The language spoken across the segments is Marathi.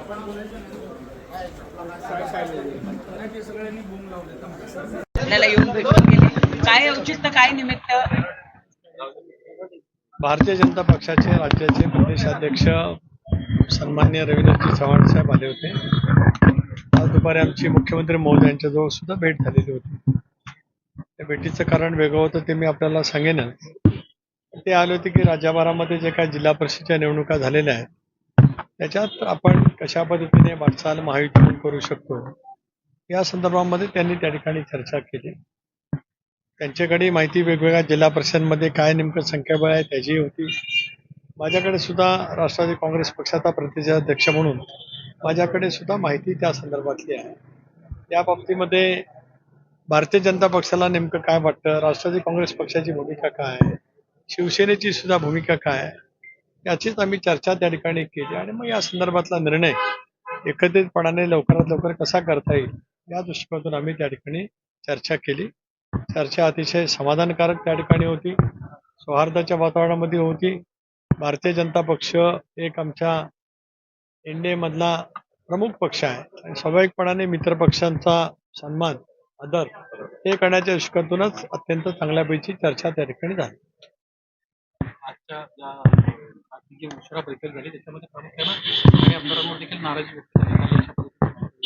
आपल्याला येऊन भेटून गेले. काय औचित्य, काय निमित्त? भारतीय जनता पक्षाचे राज्याचे प्रदेशाध्यक्ष सन्माननीय रवींद्रजी चव्हाण साहेब आले होते. आज दुपारी आमची मुख्यमंत्री महोदयांच्या जवळ सुद्धा भेट झालेली होती. त्या भेटीचं कारण वेगळं होतं ते मी आपल्याला सांगेनच. ते आले होते की राज्यभरामध्ये जे काही जिल्हा परिषदेच्या निवडणुका झालेल्या आहेत त्याच्यात आपण कशा पद्धतीने वाटचाल महायुतीतून करू शकतो या संदर्भामध्ये त्यांनी त्या ठिकाणी चर्चा केली. त्यांच्याकडे माहिती वेगवेगळ्या जिल्हा परिषदांमध्ये काय नेमकं संख्याबळ आहे त्याची होती. माझ्याकडे सुद्धा राष्ट्रवादी काँग्रेस पक्षाचा प्रदेशाध्यक्ष म्हणून माझ्याकडे सुद्धा माहिती त्या संदर्भातली आहे. त्या बाबतीमध्ये भारतीय जनता पक्षाला नेमकं काय वाटतं, राष्ट्रवादी काँग्रेस पक्षाची भूमिका काय आहे, शिवसेनेची सुद्धा भूमिका काय आहे, याचीच आम्ही चर्चा त्या ठिकाणी केली आणि मग या संदर्भातला निर्णय एकत्रितपणाने लवकरात लवकर कसा करता येईल या दृष्टिकोनातून आम्ही त्या ठिकाणी चर्चा केली. चर्चा अतिशय समाधानकारक त्या ठिकाणी होती, सौहार्दाच्या वातावरणामध्ये होती. भारतीय जनता पक्ष एक आमच्या एनडीए मधला प्रमुख पक्ष आहे आणि स्वाभाविकपणाने मित्रपक्षांचा सन्मान आदर हे करण्याच्या दृष्टिकोनातूनच अत्यंत चांगल्यापैकी चर्चा त्या ठिकाणी झाली. आजच्या जी उशिरा बैठक झाली त्याच्यामध्ये प्रामुख्यानं काही आमदारांवर देखील नाराजी व्यक्त झाली.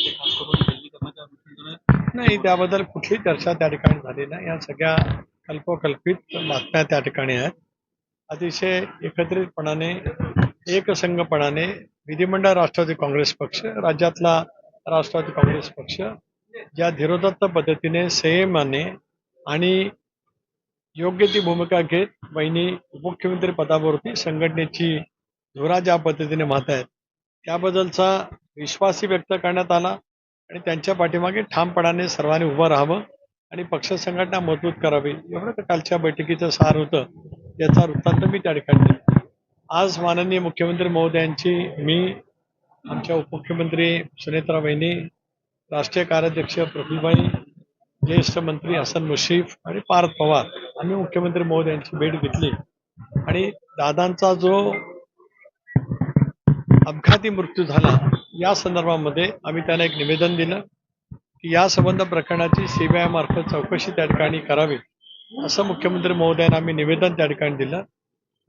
खास करून विलगीकरणाच्या अनुषंगाने नाही, त्याबद्दल कुठली चर्चा त्या ठिकाणी झाली नाही. या सगळ्या कल्पकल्पित बातम्या त्या ठिकाणी आहेत. अतिशय एकत्रितपणाने एकसंघपणाने विधिमंडळ राष्ट्रवादी काँग्रेस पक्ष, राज्यातला राष्ट्रवादी काँग्रेस पक्ष ज्या धीरोदत्त पद्धतीने संयमाने आणि योग्य ती भूमिका घेत वहिनी उपमुख्यमंत्री पदावरती संघटनेची धुरा ज्या पद्धतीने वाहत आहेत त्याबद्दलचा विश्वासही व्यक्त करण्यात आला आणि त्यांच्या पाठीमागे ठामपणाने सर्वांनी उभं राहावं आणि पक्ष संघटना मजबूत करावी एवढं तर कालच्या बैठकीचं सार होतं. याचा वृत्तांत मी त्या ठिकाणी दिला. आज माननीय मुख्यमंत्री महोदयांची मी, आमच्या उपमुख्यमंत्री सुनेत्रा वहिनी, राष्ट्रीय कार्याध्यक्ष प्रफुल्लभाई, ज्येष्ठ मंत्री हसन मुश्रीफ आणि पार्थ पवार आम्ही मुख्यमंत्री महोदयांची भेट घेतली आणि दादांचा जो अपघाती मृत्यू झाला या संदर्भामध्ये आम्ही त्यांना एक निवेदन दिलं की या संबंध प्रकरणाची सीबीआय मार्फत चौकशी त्या ठिकाणी करावी असं मुख्यमंत्री महोदयांना आम्ही निवेदन त्या ठिकाणी दिलं.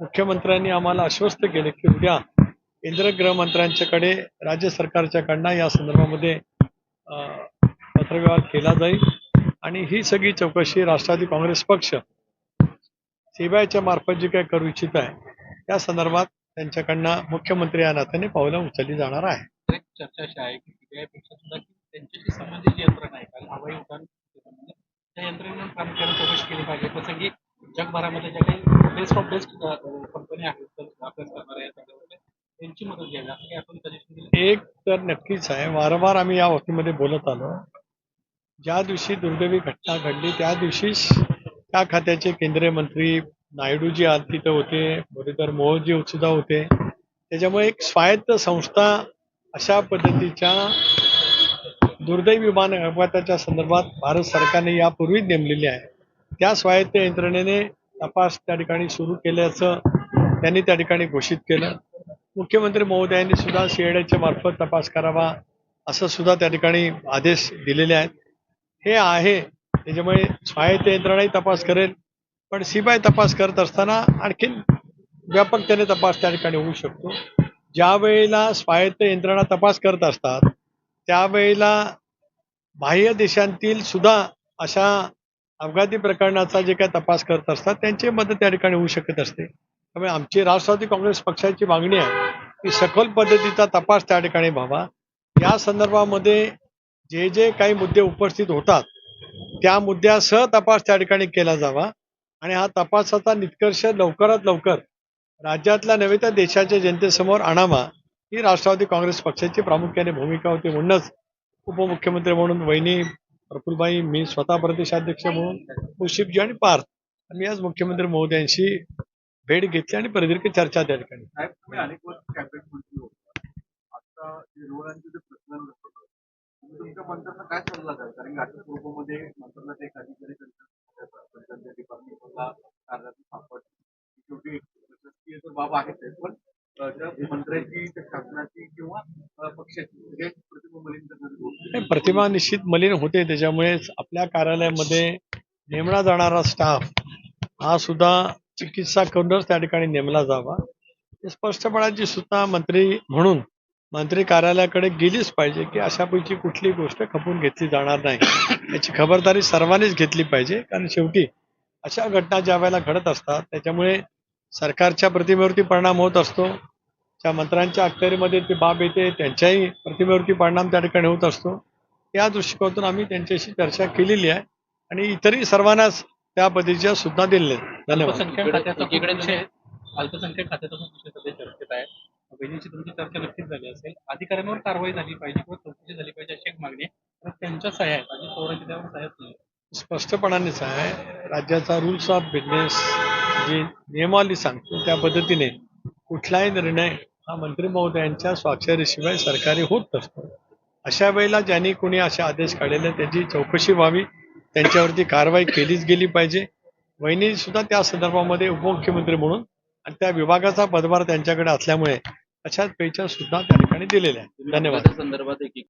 मुख्यमंत्र्यांनी आम्हाला आश्वस्त केले की उद्या केंद्रीय गृहमंत्र्यांच्याकडे राज्य सरकारच्याकडनं या संदर्भामध्ये पत्रव्यवहार केला जाईल आणि ही सगळी चौकशी राष्ट्रवादी काँग्रेस पक्ष सीबीआयच्या मार्फत जी काही करू इच्छित आहे त्या संदर्भात त्यांच्याकडनं मुख्यमंत्री या नात्याने पावलं उचलली जाणार आहे. एक चर्चा अशी आहे की सीबीआयपेक्षा सुद्धा की त्यांच्याशी संबंधित जी यंत्रणा आहे कारण हवाई उड्डाण त्या यंत्रणेनं प्रामुख्याने चौकशी केली पाहिजे. तसं की जगभरामध्ये ज्या काही बेस्ट ऑफ बेस्ट कंपनी आहेत तर अभ्यास करणाऱ्या या सगळ्यामध्ये त्यांची मदत घ्यावी असं काही आपण सजेशन दिलं. एक तर नक्कीच आहे, वारंवार आम्ही या बाबतीमध्ये बोलत आलो. ज्या दिवशी दुर्दैवी घटना घडली त्या दिवशीच त्या खात्याचे केंद्रीय मंत्री नायडूजी तिथं होते, मुरलीधर मोहोळजी सुद्धा होते. त्याच्यामुळे एक स्वायत्त संस्था अशा पद्धतीच्या दुर्दैवी विमान अपघाताच्या संदर्भात भारत सरकारने यापूर्वीच नेमलेली आहे. त्या स्वायत्त यंत्रणेने तपास त्या ठिकाणी सुरू केल्याचं त्यांनी त्या ठिकाणी घोषित केलं. मुख्यमंत्री महोदयांनी सुद्धा सीआयडीच्या मार्फत तपास करावा असं सुद्धा त्या ठिकाणी आदेश दिलेले आहेत. हे आहे त्याच्यामुळे स्वायत्त यंत्रणाही तपास करेल पण सीबीआय तपास करत असताना आणखीन व्यापकतेने तपास त्या ठिकाणी होऊ शकतो. ज्या वेळेला स्वायत्त यंत्रणा तपास करत असतात त्यावेळेला बाह्य देशांतील सुद्धा अशा अपघाती प्रकरणाचा जे काही तपास करत असतात त्यांची मदत त्या ठिकाणी होऊ शकत असते. त्यामुळे आमची राष्ट्रवादी काँग्रेस पक्षाची मागणी आहे की सखोल पद्धतीचा तपास त्या ठिकाणी व्हावा. या संदर्भामध्ये जे जे काही मुद्दे उपस्थित होतात त्या मुद्द्यासह तपास त्या ठिकाणी केला जावा आणि हा तपासाचा निष्कर्ष लवकरात लवकर राज्यातल्या नव्हे तर देशाच्या जनतेसमोर आणावा ही राष्ट्रवादी काँग्रेस पक्षाची प्रामुख्याने भूमिका होती. म्हणूनच उपमुख्यमंत्री म्हणून वहिनी प्रफुल्लभाई, मी स्वतः प्रदेशाध्यक्ष म्हणून मुश्रीफजी आणि पार्थ आम्ही आज मुख्यमंत्री महोदयांशी भेट घेतली आणि प्रदीर्घ चर्चा त्या ठिकाणी. अनेक वर्ष कॅबिनेट मंत्री होता. आता रोडांचे जे प्रचलन तुमच्या मंत्र्यांना काय सल्ला द्याल? कारण घाटी पूर्वमध्ये मंत्रालयात एक अधिकारी त्यांच्या डिपार्टमेंटला कार्यालयात सापडले. शेवटी प्रशासकीय बाब आहेत पण ज्या मंत्र्यांची शासनाची किंवा पक्षाची सगळ्याची प्रतिमा मलिन करणारी गोष्ट नाही, प्रतिमा निश्चित मलिन होते. त्याच्यामुळे आपल्या कार्यालयामध्ये नेमला जाणारा स्टाफ हा सुद्धा चिकित्सा करूनच त्या ठिकाणी नेमला जावा. हे स्पष्टपणाची सूचना मंत्री म्हणून मंत्री कार्यालयाकडे गेलीच पाहिजे की अशापैकी कुठली गोष्ट खपून घेतली जाणार नाही. याची खबरदारी सर्वांनीच घेतली पाहिजे. कारण शेवटी अशा घटना ज्या वेळेला घडत असतात त्याच्यामुळे सरकारच्या प्रतिमेवरती परिणाम होत असतो. त्या मंत्र्यांच्या अखत्यारीमध्ये ती बाब येते, त्यांच्याही प्रतिमेवरती परिणाम त्या ठिकाणी होत असतो. या दृष्टिकोनातून आम्ही त्यांच्याशी चर्चा केलेली आहे आणि इतरही सर्वांनाच त्या पद्धतीच्या सूचना दिलेल्या आहेत. धन्यवाद. अल्पसंख्याक खात्याचा खूप विषय अल्पसंख्याक खात्याचा खूप विषय सध्या चर्चेत आहे. बहिणीची तुमची चर्चा नक्कीच झाली असेल. अधिकाऱ्यांवर कारवाई झाली पाहिजे किंवा चौकशी झाली पाहिजे अशी एक मागणी आहे. तर त्यांच्या सह्या आहेत आणि पवारांची त्यावर सह्याच नाही. स्पष्टपणानेच आहे, राज्याचा रूल्स ऑफ बिझनेस जी नियमावली सांगतो त्या पद्धतीने कुठलाही निर्णय हा मंत्री महोदयांच्या स्वाक्षरीशिवाय सरकारी होत नसतो. अशा वेळेला ज्यांनी कोणी असे आदेश काढलेले त्याची चौकशी व्हावी, त्यांच्यावरती कारवाई केलीच गेली पाहिजे. वहिनी सुद्धा त्या संदर्भामध्ये उपमुख्यमंत्री म्हणून आणि त्या विभागाचा पदभार त्यांच्याकडे असल्यामुळे अशाच पैच्या सुद्धा त्या ठिकाणी दिलेल्या आहेत. धन्यवाद. संदर्भात एक